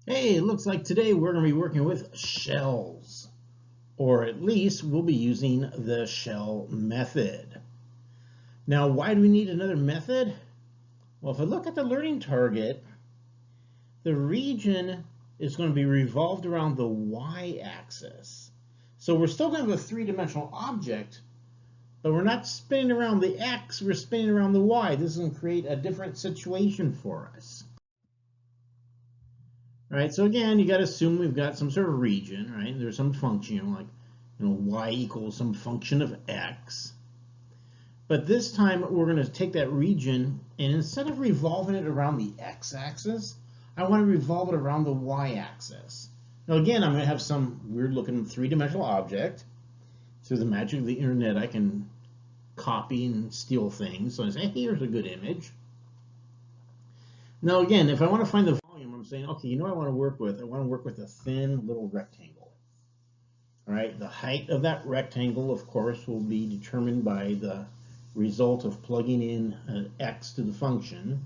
Hey, it looks like today we're going to be working with shells, or at least we'll be using the shell method. Now, why do we need another method? Well, if I look at the learning target, the region is going to be revolved around the y-axis. So we're still going to have a three-dimensional object, but we're not spinning around the x, we're spinning around the y. This is going to create a different situation for us. Right, so again, you got to assume we've got some sort of region, right? There's some function, like, y equals some function of x. But this time, we're going to take that region, and instead of revolving it around the x-axis, I want to revolve it around the y-axis. Now again, I'm going to have some weird-looking three-dimensional object. Through the magic of the internet, I can copy and steal things. So I say, hey, here's a good image. Now again, if I want to find the volume, I'm saying, okay, you know what I want to work with? I want to work with a thin little rectangle. All right, the height of that rectangle, of course, will be determined by the result of plugging in an x to the function.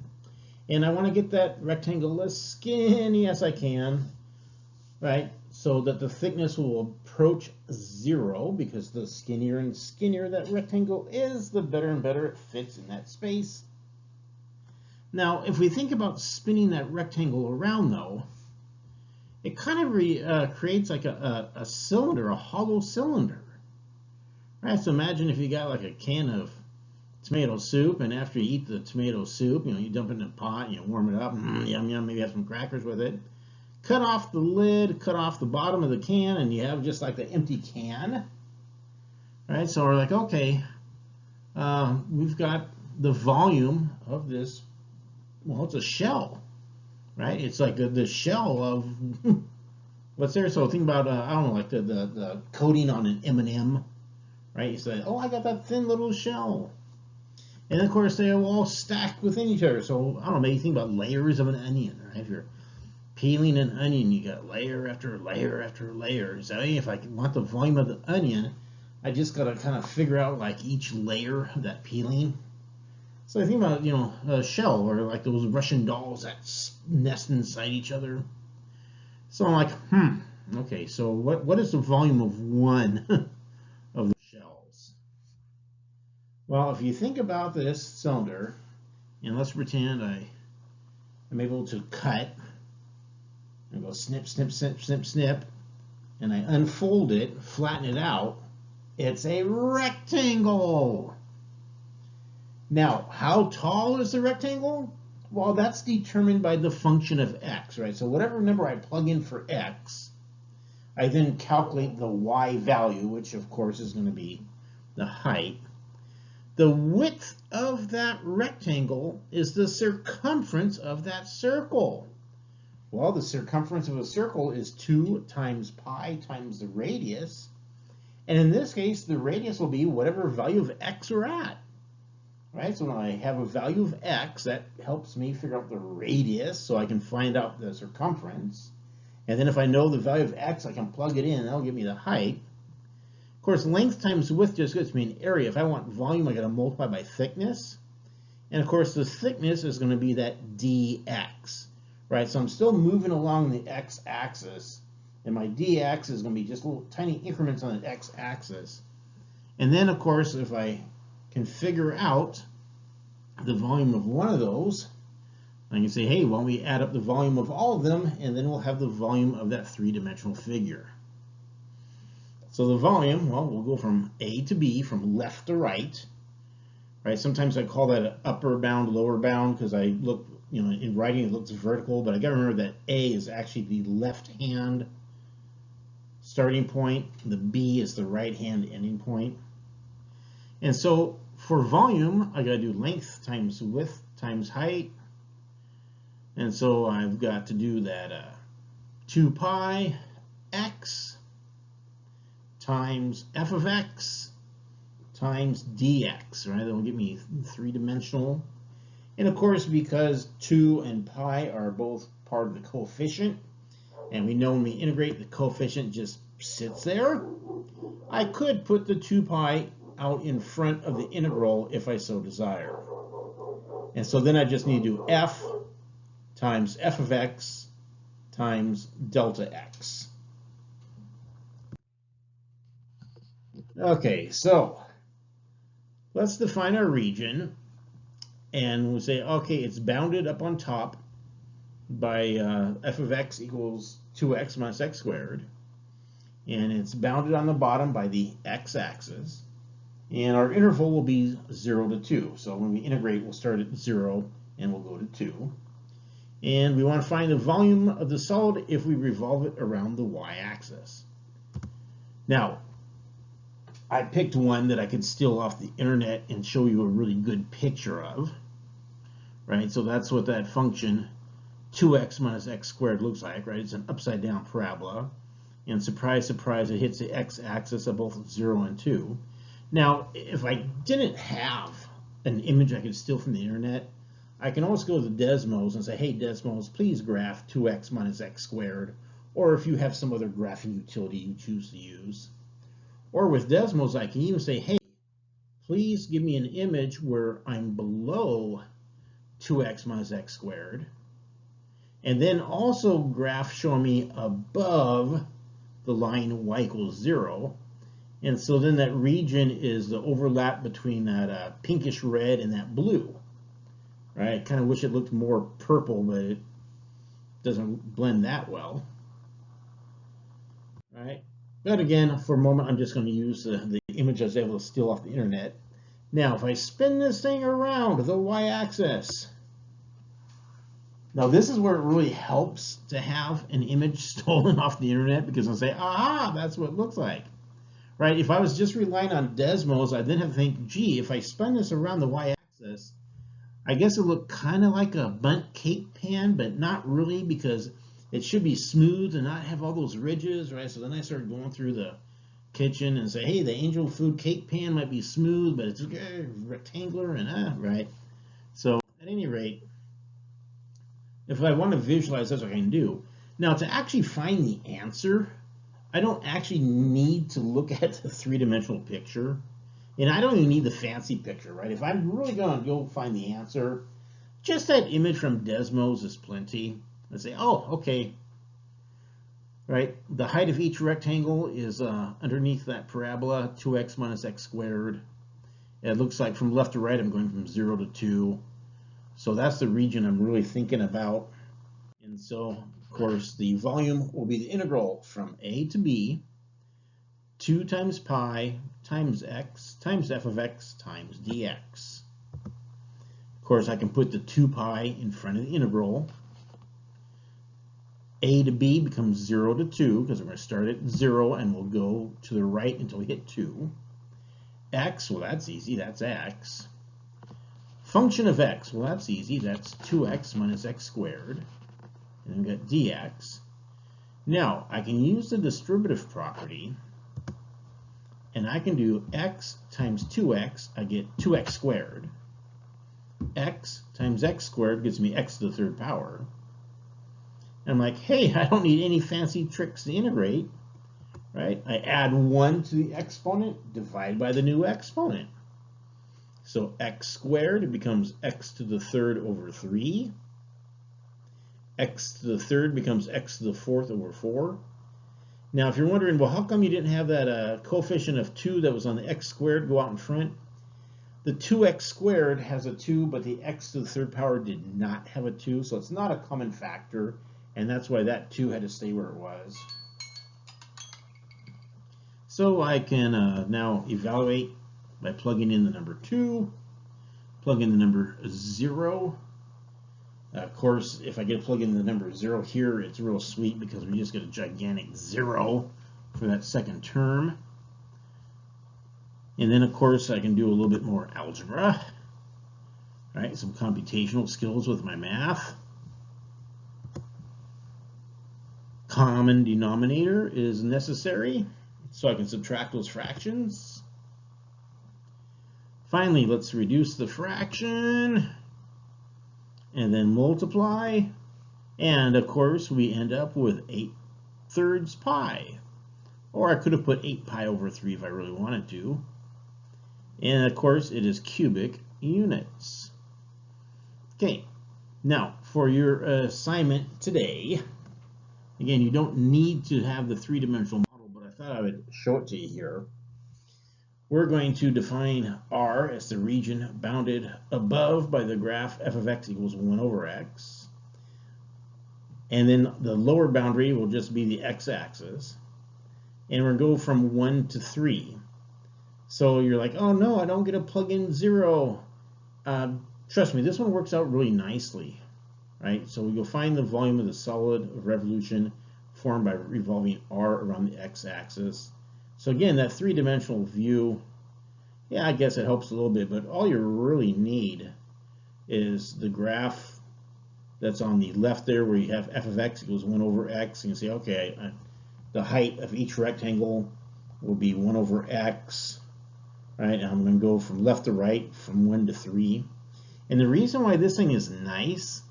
And I want to get that rectangle as skinny as I can, right? So that the thickness will approach 0, because the skinnier and skinnier that rectangle is, the better and better it fits in that space. Now, if we think about spinning that rectangle around, though, it kind of creates like a cylinder, a hollow cylinder. Right? So imagine if you got like a can of tomato soup, and after you eat the tomato soup, you dump it in a pot, and you warm it up, yum yum, maybe have some crackers with it. Cut off the lid, cut off the bottom of the can, and you have just like the empty can. Right? So we're like, okay, we've got the volume of this. Well, it's a shell, right? It's like the shell of what's there. So think about, I don't know, like the coating on an M&M, right? You say, oh, I got that thin little shell. And of course, they all stack within each other. So I don't know, maybe think about layers of an onion, right? If you're peeling an onion, you got layer after layer after layer. So if I want the volume of the onion, I just got to kind of figure out like each layer of that peeling. So I think about, a shell, or like those Russian dolls that nest inside each other. So I'm like, okay, so what is the volume of one of the shells? Well, if you think about this cylinder, and let's pretend I'm able to cut, and go snip, snip, snip, snip, snip, and I unfold it, flatten it out, it's a rectangle. Now, how tall is the rectangle? Well, that's determined by the function of x, right? So whatever number I plug in for x, I then calculate the y value, which of course is going to be the height. The width of that rectangle is the circumference of that circle. Well, the circumference of a circle is 2 times pi times the radius. And in this case, the radius will be whatever value of x we're at. Right, so when I have a value of x, that helps me figure out the radius, so I can find out the circumference. And then if I know the value of x, I can plug it in, and that'll give me the height. Of course, length times width just gives me an area. If I want volume, I got to multiply by thickness. And of course, the thickness is going to be that dx. Right, so I'm still moving along the x-axis, and my dx is going to be just little tiny increments on the x-axis. And then, of course, if I can figure out the volume of one of those, I can say, hey, why don't we add up the volume of all of them, and then we'll have the volume of that three-dimensional figure. So the volume, well, we'll go from A to B, from left to right. Right? Sometimes I call that an upper bound, lower bound, because I look, in writing it looks vertical, but I got to remember that A is actually the left hand starting point, the B is the right hand ending point. And so for volume, I got to do length times width times height. And so I've got to do that 2 pi x times f of x times dx, right? That will give me three-dimensional. And of course, because 2 and pi are both part of the coefficient, and we know when we integrate, the coefficient just sits there, I could put the 2 pi out in front of the integral if I so desire. And so then I just need to do f times f of x times delta x. Okay, so let's define our region, and we'll say, okay, it's bounded up on top by f of x equals 2x minus x squared, and it's bounded on the bottom by the x-axis, and our interval will be 0 to 2. So when we integrate, we'll start at 0 and we'll go to 2. And we want to find the volume of the solid if we revolve it around the y-axis. Now, I picked one that I could steal off the internet and show you a really good picture of, right? So that's what that function 2x minus x squared looks like, right? It's an upside down parabola, and surprise, surprise, it hits the x-axis of both 0 and 2. Now, if I didn't have an image I could steal from the internet, I can always go to Desmos and say, hey, Desmos, please graph 2x minus x squared, or if you have some other graphing utility you choose to use. Or with Desmos, I can even say, hey, please give me an image where I'm below 2x minus x squared, and then also graph show me above the line y equals 0. And so then that region is the overlap between that pinkish red and that blue, right? I kind of wish it looked more purple, but it doesn't blend that well, right? But again, for a moment, I'm just going to use the image I was able to steal off the internet. Now, if I spin this thing around the y-axis, now this is where it really helps to have an image stolen off the internet, because I'll say, aha, that's what it looks like. Right? If I was just relying on Desmos, I'd then have to think, gee, if I spun this around the y-axis, I guess it looked kind of like a burnt cake pan, but not really, because it should be smooth and not have all those ridges, right? So then I started going through the kitchen and say, hey, the Angel Food cake pan might be smooth, but it's rectangular and right? So at any rate, if I want to visualize, that's what I can do. Now, to actually find the answer, I don't actually need to look at the three-dimensional picture, and I don't even need the fancy picture, right? If I'm really going to go find the answer, just that image from Desmos is plenty. I say, oh, okay, right? The height of each rectangle is underneath that parabola, 2x minus x squared. It looks like from left to right, I'm going from 0 to 2. So that's the region I'm really thinking about. And so, of course, the volume will be the integral from a to b, 2 times pi times x times f of x times dx. Of course, I can put the 2 pi in front of the integral. A to b becomes 0 to 2, because we're going to start at 0 and we'll go to the right until we hit 2. X, well, that's easy, that's x. Function of x, well, that's easy, that's 2x minus x squared. And then we've got dx. Now, I can use the distributive property, and I can do x times 2x, I get 2x squared. X times x squared gives me x to the third power. And I'm like, hey, I don't need any fancy tricks to integrate, right? I add 1 to the exponent, divide by the new exponent. So x squared, it becomes x to the third over 3. X to the third becomes x to the fourth over 4. Now, if you're wondering, well, how come you didn't have that coefficient of 2 that was on the x squared go out in front? The 2x squared has a 2, but the x to the third power did not have a 2, so it's not a common factor, and that's why that 2 had to stay where it was. So I can now evaluate by plugging in the number 2, plug in the number 0. Of course, if I get to plug in the number 0 here, it's real sweet because we just get a gigantic 0 for that second term. And then, of course, I can do a little bit more algebra, right? Some computational skills with my math. Common denominator is necessary, so I can subtract those fractions. Finally, let's reduce the fraction and then multiply. And of course, we end up with 8/3 pi. Or I could have put 8 pi over 3 if I really wanted to. And of course, it is cubic units. Okay, now for your assignment today, Again, you don't need to have the three-dimensional model, but I thought I would show it to you here. We're going to define R as the region bounded above by the graph f of x equals 1 over x. And then the lower boundary will just be the x-axis. And we're going to go from 1 to 3. So you're like, oh no, I don't get to plug in 0. Trust me, this one works out really nicely, right? So we go find the volume of the solid of revolution formed by revolving R around the x-axis. So again, that three-dimensional view, yeah, I guess it helps a little bit, but all you really need is the graph that's on the left there where you have f of x equals 1 over x. And you say, okay, the height of each rectangle will be 1 over x, right? And I'm going to go from left to right, from 1 to 3. And the reason why this thing is nice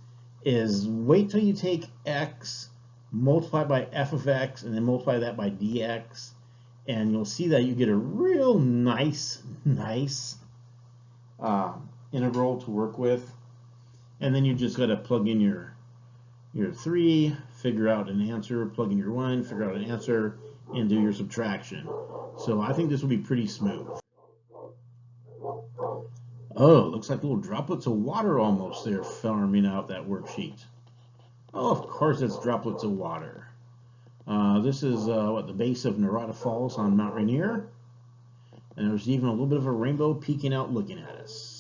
is wait till you take x, multiply by f of x, and then multiply that by dx, and you'll see that you get a real nice integral to work with. And then you just got to plug in your 3, figure out an answer, plug in your 1, figure out an answer, and do your subtraction. So I think this will be pretty smooth. Oh, looks like little droplets of water almost there forming out that worksheet. Oh, of course it's droplets of water. This is the base of Narada Falls on Mount Rainier. And there's even a little bit of a rainbow peeking out looking at us.